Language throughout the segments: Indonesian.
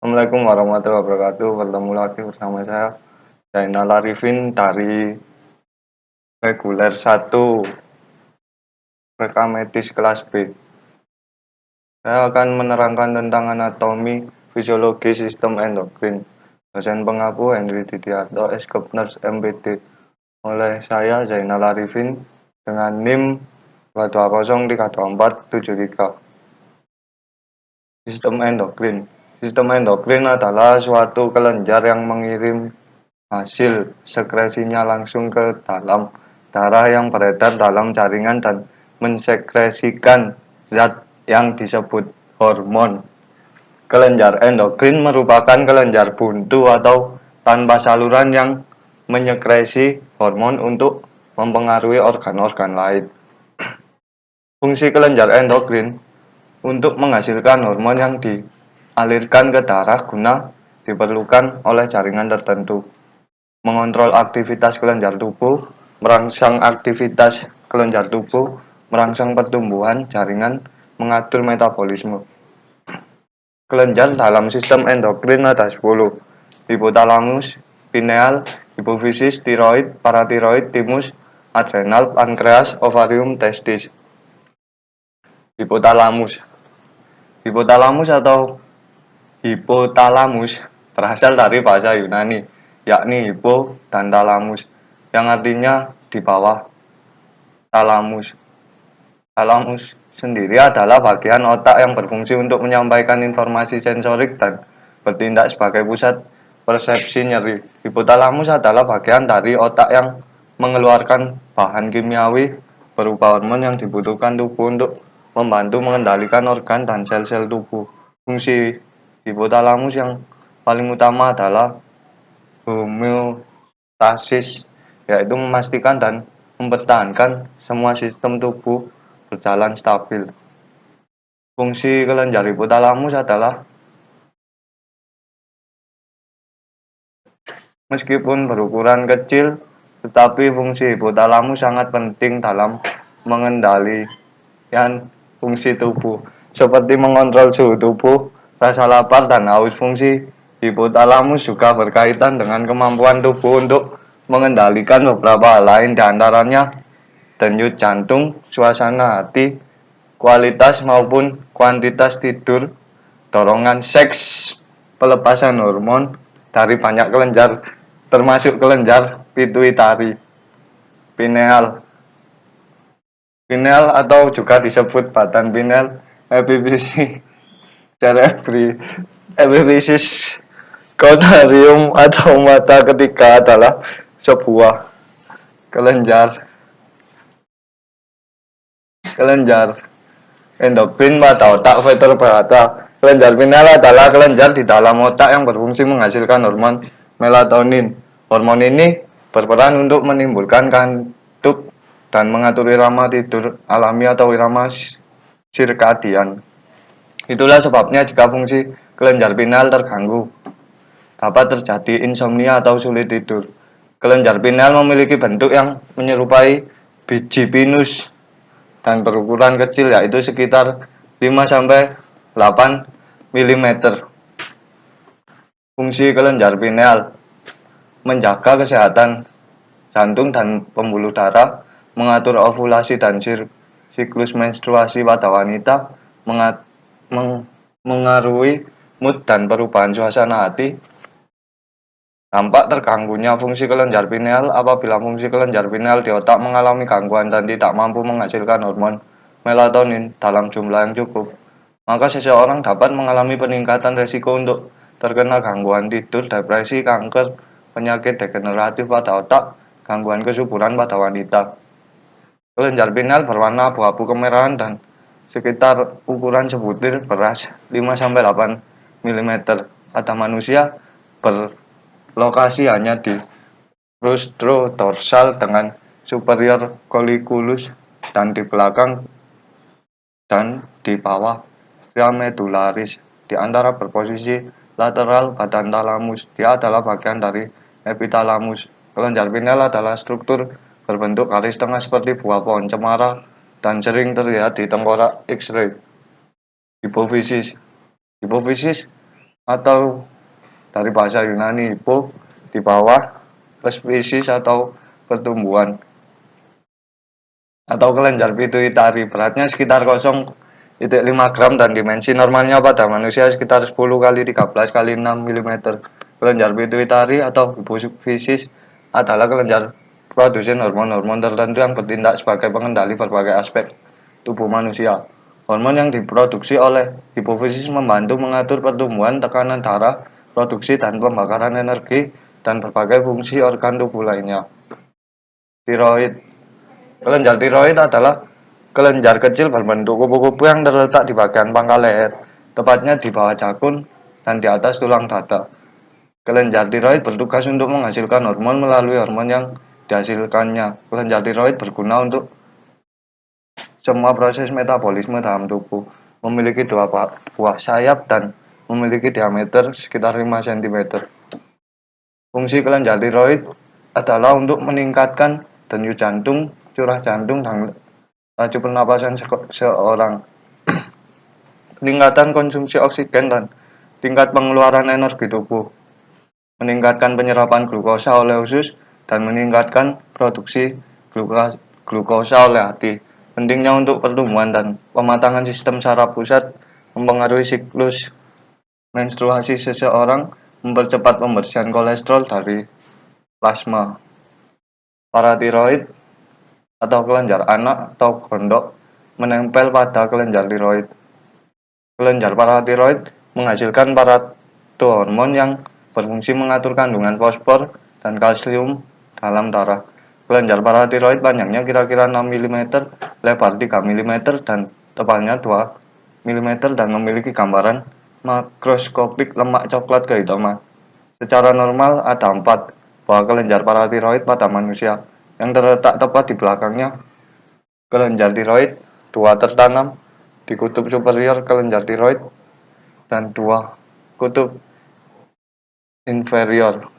Assalamualaikum warahmatullahi wabarakatuh. Bertemu lagi bersama saya Zainal Arifin dari reguler 1 Rekamedis kelas B. Saya akan menerangkan tentang anatomi fisiologi sistem endokrin. Dosen pengaku Henry Didiarto, Eskopners MPD. Oleh saya Zainal Arifin dengan NIM 2203247 Sistem endokrin. Sistem endokrin adalah suatu kelenjar yang mengirim hasil sekresinya langsung ke dalam darah yang beredar dalam jaringan dan mensekresikan zat yang disebut hormon. Kelenjar endokrin merupakan kelenjar buntu atau tanpa saluran yang menyekresi hormon untuk mempengaruhi organ-organ lain. Fungsi kelenjar endokrin untuk menghasilkan hormon yang dialirkan ke darah guna diperlukan oleh jaringan tertentu. Mengontrol aktivitas kelenjar tubuh, merangsang aktivitas kelenjar tubuh, merangsang pertumbuhan jaringan, mengatur metabolisme. Kelenjar dalam sistem endokrin ada 10. Hipotalamus, pineal, hipofisis, tiroid, paratiroid, timus, adrenal, pankreas, ovarium, testis. Hipotalamus. Hipotalamus atau hipotalamus berasal dari bahasa Yunani, yakni hipo dan talamus, yang artinya di bawah. Talamus. Talamus sendiri adalah bagian otak yang berfungsi untuk menyampaikan informasi sensorik dan bertindak sebagai pusat persepsi nyeri. Hipotalamus adalah bagian dari otak yang mengeluarkan bahan kimiawi berupa hormon yang dibutuhkan tubuh untuk membantu mengendalikan organ dan sel-sel tubuh. Fungsi hipotalamus yang paling utama adalah homeostasis, yaitu memastikan dan mempertahankan semua sistem tubuh berjalan stabil. Fungsi kelenjar hipotalamus adalah meskipun berukuran kecil, tetapi fungsi hipotalamus sangat penting dalam mengendalikan fungsi tubuh, seperti mengontrol suhu tubuh, rasa lapar, dan haus. Fungsi hipotalamus juga berkaitan dengan kemampuan tubuh untuk mengendalikan beberapa hal lain, diantaranya denyut jantung, suasana hati, kualitas maupun kuantitas tidur, dorongan seks, pelepasan hormon dari banyak kelenjar, termasuk kelenjar pituitari. Pineal. Pineal atau juga disebut badan pineal, epifisi cerebri, epifisis caudarium atau mata ketiga adalah sebuah kelenjar endokrin pada otak vertebrata. Kelenjar pineal adalah kelenjar di dalam otak yang berfungsi menghasilkan hormon melatonin. Hormon ini berperan untuk menimbulkan kantuk dan mengatur irama tidur alami atau irama sirkadian. Itulah sebabnya jika fungsi kelenjar pineal terganggu, dapat terjadi insomnia atau sulit tidur. Kelenjar pineal memiliki bentuk yang menyerupai biji pinus dan berukuran kecil, yaitu sekitar 5-8 mm. Fungsi kelenjar pineal menjaga kesehatan jantung dan pembuluh darah, mengatur ovulasi dan siklus menstruasi pada wanita, mengaruhi mood dan perubahan suasana hati. Dampak terganggunya fungsi kelenjar pineal: apabila fungsi kelenjar pineal di otak mengalami gangguan dan tidak mampu menghasilkan hormon melatonin dalam jumlah yang cukup, maka seseorang dapat mengalami peningkatan risiko untuk terkena gangguan tidur, depresi, kanker, penyakit degeneratif pada otak, gangguan kesuburan pada wanita. Kelenjar pineal berwarna abu-abu kemerahan dan sekitar ukuran sebutir beras 5-8 mm. Pada manusia berlokasi hanya di rostrodorsal dengan superior colliculus dan di belakang dan di bawah stria medullaris. Di antara berposisi lateral badan talamus. Dia adalah bagian dari epitalamus. Kelenjar pineal adalah struktur berbentuk garis tengah seperti buah pohon cemara dan sering terlihat di tengkorak X-ray. Hipofisis. Hipofisis atau dari bahasa Yunani hipo di bawah plus fisis atau pertumbuhan atau kelenjar pituitari beratnya sekitar 0,5 gram dan dimensi normalnya pada manusia sekitar 10 kali 13 kali 6 mm. Kelenjar pituitari atau hipofisis adalah kelenjar produsen hormon-hormon tertentu yang bertindak sebagai pengendali berbagai aspek tubuh manusia. Hormon yang diproduksi oleh hipofisis membantu mengatur pertumbuhan, tekanan darah, produksi dan pembakaran energi, dan berbagai fungsi organ tubuh lainnya. Tiroid. Kelenjar tiroid adalah kelenjar kecil berbentuk kupu-kupu yang terletak di bagian pangkal leher, tepatnya di bawah jakun dan di atas tulang dada. Kelenjar tiroid bertugas untuk menghasilkan hormon melalui hormon yang dihasilkannya. Kelenjar tiroid berguna untuk semua proses metabolisme dalam tubuh. Memiliki dua buah sayap dan memiliki diameter sekitar 5 cm. Fungsi kelenjar tiroid adalah untuk meningkatkan denyut jantung, curah jantung, dan laju pernapasan seorang. Peningkatan konsumsi oksigen dan tingkat pengeluaran energi tubuh. Meningkatkan penyerapan glukosa oleh usus dan meningkatkan produksi glukosa oleh hati. Pentingnya untuk pertumbuhan dan pematangan sistem saraf pusat, mempengaruhi siklus menstruasi seseorang, mempercepat pembersihan kolesterol dari plasma. Paratiroid atau kelenjar anak atau gondok menempel pada kelenjar tiroid. Kelenjar paratiroid menghasilkan paratohormon yang berfungsi mengatur kandungan fosfor dan kalsium dalam darah. Kelenjar paratiroid panjangnya kira-kira 6 mm, lebar 3 mm, dan tebalnya 2 mm dan memiliki gambaran makroskopik lemak coklat kehitaman. Secara normal ada 4 buah kelenjar paratiroid pada manusia yang terletak tepat di belakangnya kelenjar tiroid, 2 tertanam di kutub superior kelenjar tiroid, dan 2 kutub inferior.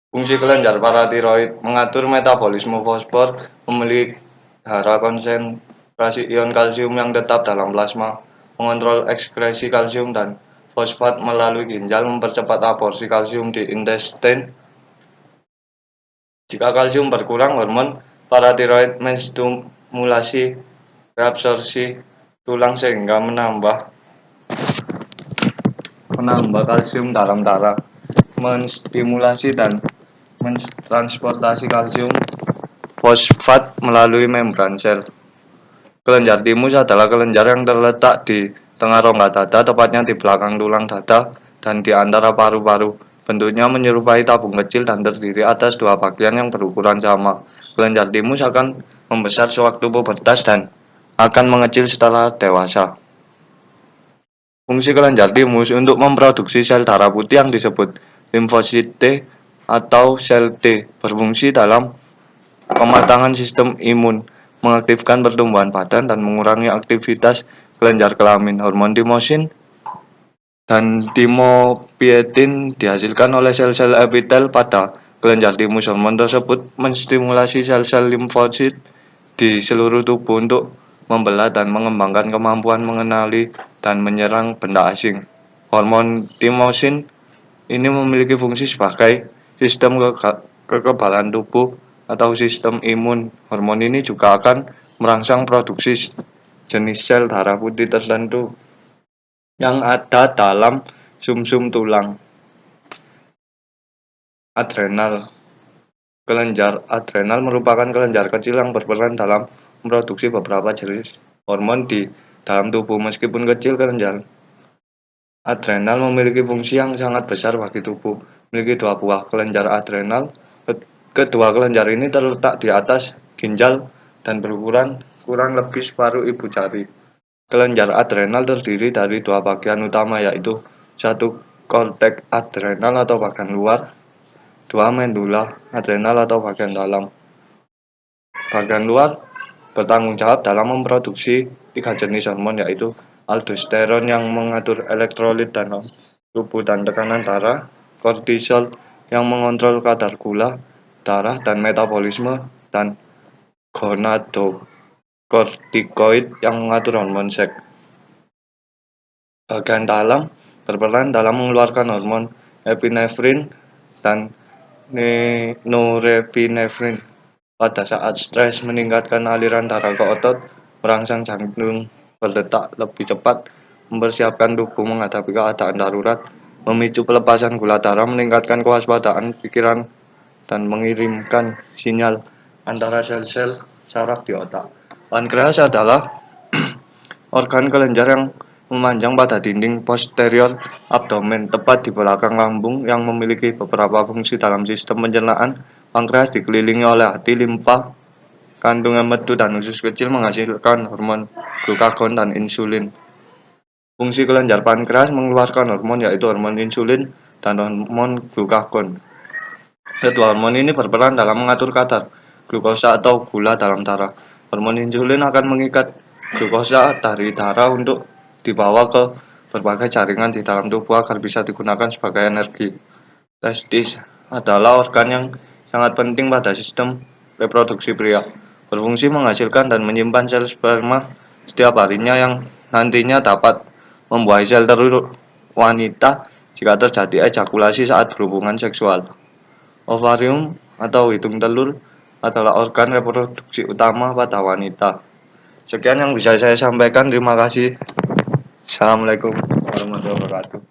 Fungsi kelenjar paratiroid mengatur metabolisme fosfor, memelihara konsentrasi ion kalsium yang tetap dalam plasma, mengontrol ekskresi kalsium dan fosfat melalui ginjal, mempercepat absorpsi kalsium di intestin. Jika kalsium berkurang, hormon paratiroid menstimulasi reabsorpsi tulang sehingga menambah kalsium dalam darah, menstimulasi dan mentransportasi kalsium fosfat melalui membran sel. Kelenjar timus adalah kelenjar yang terletak di tengah rongga dada, tepatnya di belakang tulang dada dan di antara paru-paru. Bentuknya menyerupai tabung kecil dan terdiri atas 2 bagian yang berukuran sama. Kelenjar timus akan membesar sewaktu pubertas dan akan mengecil setelah dewasa. Fungsi kelenjar timus untuk memproduksi sel darah putih yang disebut limfosit T atau sel T, berfungsi dalam pematangan sistem imun, mengaktifkan pertumbuhan badan dan mengurangi aktivitas kelenjar kelamin. Hormon timosin dan timopietin dihasilkan oleh sel-sel epitel pada kelenjar timus. Hormon tersebut menstimulasi sel-sel limfosit di seluruh tubuh untuk membelah dan mengembangkan kemampuan mengenali dan menyerang benda asing. Hormon timosin ini memiliki fungsi sebagai sistem kekebalan tubuh atau sistem imun. Hormon ini juga akan merangsang produksi jenis sel darah putih tertentu yang ada dalam sumsum tulang. Adrenal. Kelenjar adrenal merupakan kelenjar kecil yang berperan dalam memproduksi beberapa jenis hormon di dalam tubuh. Meskipun kecil, kelenjar adrenal memiliki fungsi yang sangat besar bagi tubuh. Memiliki 2 buah kelenjar adrenal. Kedua kelenjar ini terletak di atas ginjal dan berukuran kurang lebih separuh ibu jari. Kelenjar adrenal terdiri dari 2 bagian utama, yaitu 1 korteks adrenal atau bagian luar, 2 medula adrenal atau bagian dalam. Bagian luar bertanggung jawab dalam memproduksi 3 jenis hormon, yaitu aldosteron yang mengatur elektrolit dalam tubuh dan tekanan darah, kortisol yang mengontrol kadar gula darah dan metabolisme, dan gonadotropin yang mengatur hormon seks. bagian dalam berperan dalam mengeluarkan hormon epinefrin dan norepinefrin. Pada saat stres meningkatkan aliran darah ke otot, merangsang jantung berdetak lebih cepat, mempersiapkan tubuh menghadapi keadaan darurat, memicu pelepasan gula darah, meningkatkan kewaspadaan pikiran, dan mengirimkan sinyal antara sel-sel saraf di otak. Pankreas adalah organ kelenjar yang memanjang pada dinding posterior abdomen, tepat di belakang lambung, yang memiliki beberapa fungsi dalam sistem pencernaan. Pankreas dikelilingi oleh hati, limfa, kandungan madu, dan usus kecil menghasilkan hormon glukagon dan insulin. Fungsi kelenjar pankreas mengeluarkan hormon, yaitu hormon insulin dan hormon glukagon. Kedua hormon ini berperan dalam mengatur kadar glukosa atau gula dalam darah. Hormon insulin akan mengikat glukosa dari darah untuk dibawa ke berbagai jaringan di dalam tubuh agar bisa digunakan sebagai energi. Testis adalah organ yang sangat penting pada sistem reproduksi pria. Berfungsi menghasilkan dan menyimpan sel sperma setiap harinya yang nantinya dapat membuahi sel telur wanita jika terjadi ejakulasi saat berhubungan seksual. Ovarium atau hidung telur adalah organ reproduksi utama pada wanita. Sekian yang bisa saya sampaikan. Terima kasih. Assalamualaikum warahmatullahi wabarakatuh.